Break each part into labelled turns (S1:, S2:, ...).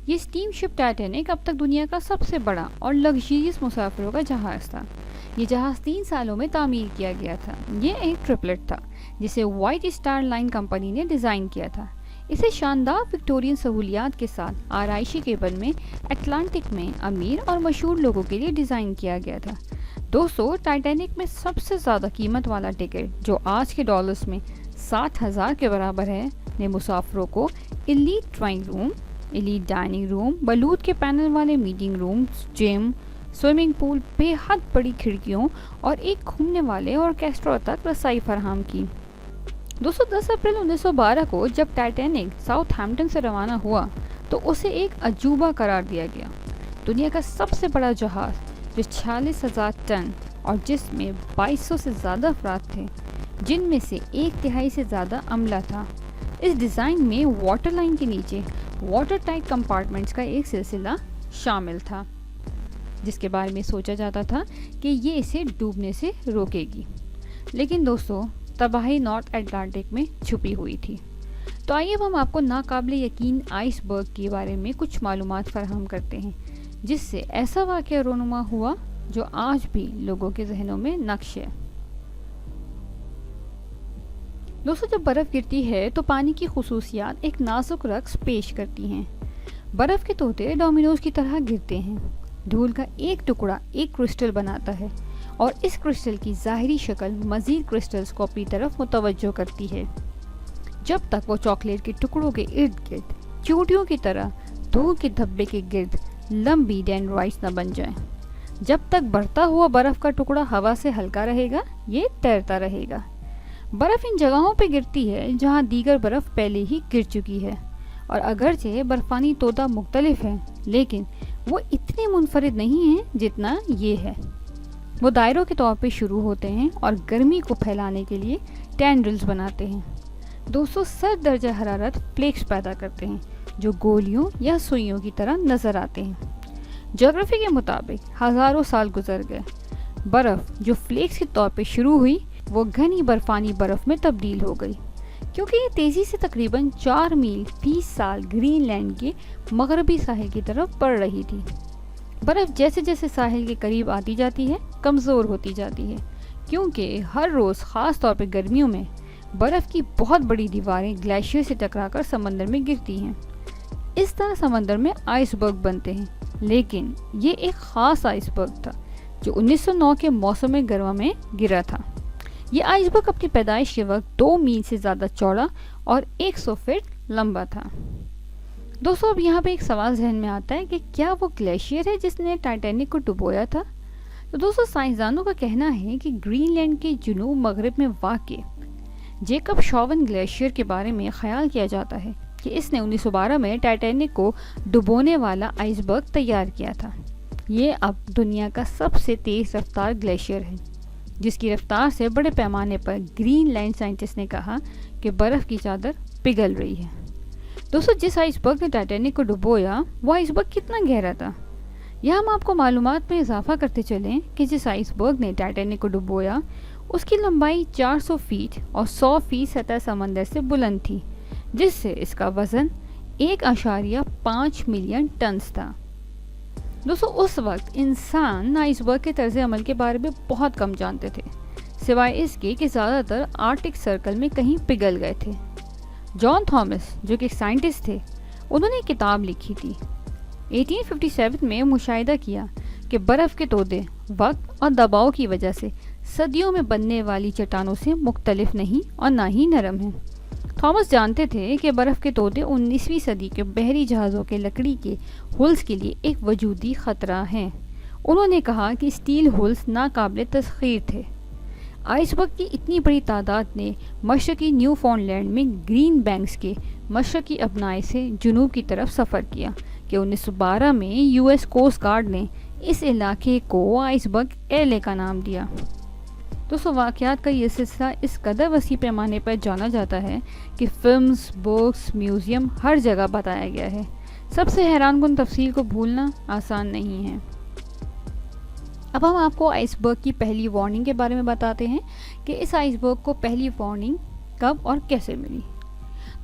S1: یہ اسٹیم شپ ٹائٹینک اب تک دنیا کا سب سے بڑا اور لگژریس مسافروں کا جہاز تھا۔ یہ جہاز 3 سالوں میں تعمیر کیا گیا تھا۔ یہ ایک ٹرپلٹ تھا جسے وائٹ اسٹار لائن کمپنی نے ڈیزائن کیا تھا۔ اسے شاندار وکٹورین سہولیات کے ساتھ آرائشی کیبن میں اٹلانٹک میں امیر اور مشہور لوگوں کے لیے ڈیزائن کیا گیا تھا۔ دوستو، ٹائٹینک میں سب سے زیادہ قیمت والا ٹکٹ، جو آج کے ڈالرز میں 60,000 کے برابر ہے، نے مسافروں کو elite drawing room, elite dining room, بلوط کے پینل والے meeting rooms, gym, swimming pool, بے حد بڑی کھڑکیوں اور ایک گھومنے والے آرکیسٹرا تک رسائی فراہم کی۔ دوستو، 10 اپریل 1912 کو جب ٹائٹینک ساؤتھ ہیمپٹن سے روانہ ہوا تو اسے ایک عجوبہ قرار دیا گیا۔ دنیا کا سب سے بڑا جہاز جو 46,000 ٹن اور جس میں 2200 سے زیادہ افراد تھے، جن میں سے 1/3 سے زیادہ عملہ تھا۔ اس ڈیزائن میں واٹر لائن کے نیچے واٹر ٹائٹ کمپارٹمنٹس کا ایک سلسلہ شامل تھا، جس کے بارے میں سوچا جاتا تھا کہ یہ اسے ڈوبنے سے روکے گی۔ لیکن دوستو، تباہی نارتھ اٹلانٹک میں چھپی ہوئی تھی۔ تو آئیے اب ہم آپ کو ناقابل یقین آئس برگ کے بارے میں کچھ معلومات فراہم کرتے ہیں، جس سے ایسا واقعہ رونما ہوا جو آج بھی لوگوں کے ذہنوں میں نقش ہے۔ دوستو، جب برف گرتی ہے تو پانی کی خصوصیات ایک نازک رقص پیش کرتی ہیں۔ برف کے طوطے ڈومینوز کی طرح گرتے ہیں۔ دھول کا ایک ٹکڑا ایک کرسٹل بناتا ہے اور اس کرسٹل کی ظاہری شکل مزید کرسٹلز کو اپنی طرف متوجہ کرتی ہے، جب تک وہ چاکلیٹ کے ٹکڑوں کے ارد گرد چوٹیوں کی طرح دھول کے دھبے کے گرد لمبی ڈینڈرائٹس نہ بن جائیں۔ جب تک بڑھتا ہوا برف کا ٹکڑا ہوا سے ہلکا رہے گا، یہ تیرتا رہے گا۔ برف ان جگہوں پہ گرتی ہے جہاں دیگر برف پہلے ہی گر چکی ہے، اور اگرچہ برفانی تودا مختلف ہیں، لیکن وہ اتنے منفرد نہیں ہیں جتنا یہ ہے۔ وہ دائروں کے طور پہ شروع ہوتے ہیں اور گرمی کو پھیلانے کے لیے ٹینڈرلز بناتے ہیں۔ دوستو، سرد درجہ حرارت فلیکس پیدا کرتے ہیں جو گولیوں یا سوئیوں کی طرح نظر آتے ہیں۔ جغرافی کے مطابق ہزاروں سال گزر گئے۔ برف جو فلیکس کے طور پہ شروع ہوئی، وہ گھنی برفانی برف میں تبدیل ہو گئی، کیونکہ یہ تیزی سے تقریباً 4 میل فی سال گرین لینڈ کے مغربی ساحل کی طرف بڑھ رہی تھی۔ برف جیسے جیسے ساحل کے قریب آتی جاتی ہے، کمزور ہوتی جاتی ہے، کیونکہ ہر روز خاص طور پہ گرمیوں میں برف کی بہت بڑی دیواریں گلیشیئر سے ٹکرا کر سمندر میں گرتی ہیں۔ اس طرح سمندر میں آئس برگ بنتے ہیں، لیکن یہ ایک خاص آئس برگ تھا جو 1909 کے موسم گرما میں گرا تھا۔ یہ آئس برگ اپنی پیدائش کے وقت 2 میل سے زیادہ چوڑا اور 100 فٹ لمبا تھا۔ دوستو، اب یہاں پہ ایک سوال ذہن میں آتا ہے کہ کیا وہ گلیشیئر ہے جس نے ٹائٹینک کو ڈبویا تھا؟ تو دوستو، سائنسدانوں کا کہنا ہے کہ گرین لینڈ کے جنوب مغرب میں واقع جیکب شاون گلیشیئر کے بارے میں خیال کیا جاتا ہے کہ اس نے 1912 میں ٹائٹینک کو ڈبونے والا آئس برگ تیار کیا تھا۔ یہ اب دنیا کا سب سے تیز رفتار گلیشیئر ہے، جس کی رفتار سے بڑے پیمانے پر گرین لینڈ سائنٹسٹ نے کہا کہ برف کی چادر پگھل رہی ہے۔ دوستو، جس آئس برگ نے ٹائٹینک کو ڈبویا، وہ آئس برگ کتنا گہرا تھا؟ یہاں ہم آپ کو معلومات میں اضافہ کرتے چلیں کہ جس آئس برگ نے ٹائٹینک کو ڈبویا، اس کی لمبائی 400 فیٹ اور 100 فیٹ سطح سمندر سے بلند تھی، جس سے اس کا وزن 1.5 ملین ٹنز تھا۔ دوستو، اس وقت انسان آئس برگ کے طرز عمل کے بارے میں بہت کم جانتے تھے، سوائے اس کے کہ زیادہ تر آرکٹک سرکل میں کہیں پگھل گئے تھے۔ جان تھامس، جو کہ ایک سائنٹسٹ تھے، انہوں نے ایک کتاب لکھی تھی۔ 1857 میں مشاہدہ کیا کہ برف کے تودے وقت اور دباؤ کی وجہ سے صدیوں میں بننے والی چٹانوں سے مختلف نہیں اور نہ ہی نرم ہیں۔ تھامس جانتے تھے کہ برف کے تودے 19ویں صدی کے بحری جہازوں کے لکڑی کے ہولز کے لیے ایک وجودی خطرہ ہیں۔ انہوں نے کہا کہ اسٹیل ہولز ناقابل تسخیر تھے۔ آئس برگ کی اتنی بڑی تعداد نے مشرقی نیو فاؤنڈ لینڈ میں گرین بینکس کے مشرقی ابنائے سے جنوب کی طرف سفر کیا کہ 1912 میں یو ایس کوسٹ گارڈ نے اس علاقے کو آئس برگ ایلے کا نام دیا۔ دوستو، واقعات کا یہ سلسلہ اس قدر وسیع پیمانے پر جانا جاتا ہے کہ فلمز، بکس، میوزیم ہر جگہ بتایا گیا ہے۔ سب سے حیران کن تفصیل کو بھولنا آسان نہیں ہے۔ اب ہم آپ کو آئس برگ کی پہلی وارننگ کے بارے میں بتاتے ہیں کہ اس آئس برگ کو پہلی وارننگ کب اور کیسے ملی۔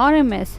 S1: RMS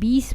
S1: 20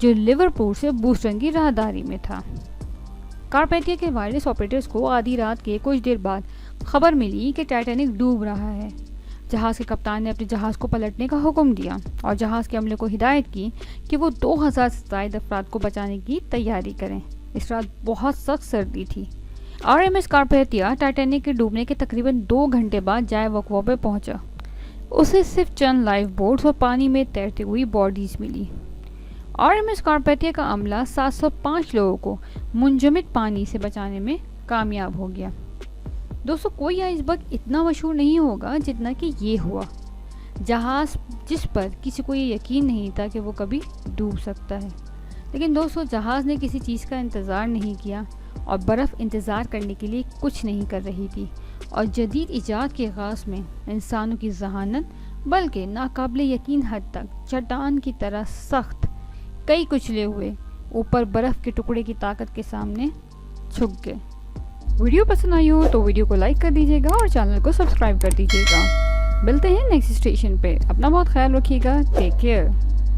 S1: جو لیورپول سے بوسٹن کی راہداری میں تھا۔ کارپیتھیا کے وائرلیس آپریٹرز کو آدھی رات کے کچھ دیر بعد خبر ملی کہ ٹائٹینک ڈوب رہا ہے۔ جہاز کے کپتان نے اپنے جہاز کو پلٹنے کا حکم دیا اور جہاز کے عملے کو ہدایت کی کہ وہ 2000 سے زائد افراد کو بچانے کی تیاری کریں۔ اس رات بہت سخت سردی تھی۔ RMS کارپیتھیا ٹائٹینک کے ڈوبنے کے تقریباً 2 گھنٹے بعد جائے وقوع پہ پہنچا۔ اسے صرف چند لائف بوٹس اور پانی میں تیرتی ہوئی باڈیز ملی۔ RMS کارپیتھیا کا عملہ 705 لوگوں کو منجمد پانی سے بچانے میں کامیاب ہو گیا۔ دوستو، کوئی آئس برگ اتنا مشہور نہیں ہوگا جتنا کہ یہ ہوا، جہاز جس پر کسی کو یہ یقین نہیں تھا کہ وہ کبھی ڈوب سکتا ہے۔ لیکن دوستو، جہاز نے کسی چیز کا انتظار نہیں کیا اور برف انتظار کرنے کے لیے کچھ نہیں کر رہی تھی، اور جدید ایجاد کے آغاز میں انسانوں کی ذہانت بلکہ ناقابل یقین حد تک چٹان کی طرح سخت، کئی کچلے ہوئے اوپر برف کے ٹکڑے کی طاقت کے سامنے جھک گئے۔ ویڈیو پسند آئی ہو تو ویڈیو کو لائک کر دیجیے گا اور چینل کو سبسکرائب کر دیجیے گا۔ ملتے ہیں نیکسٹ اسٹیشن پہ۔ اپنا بہت خیال رکھیے گا۔ Take care.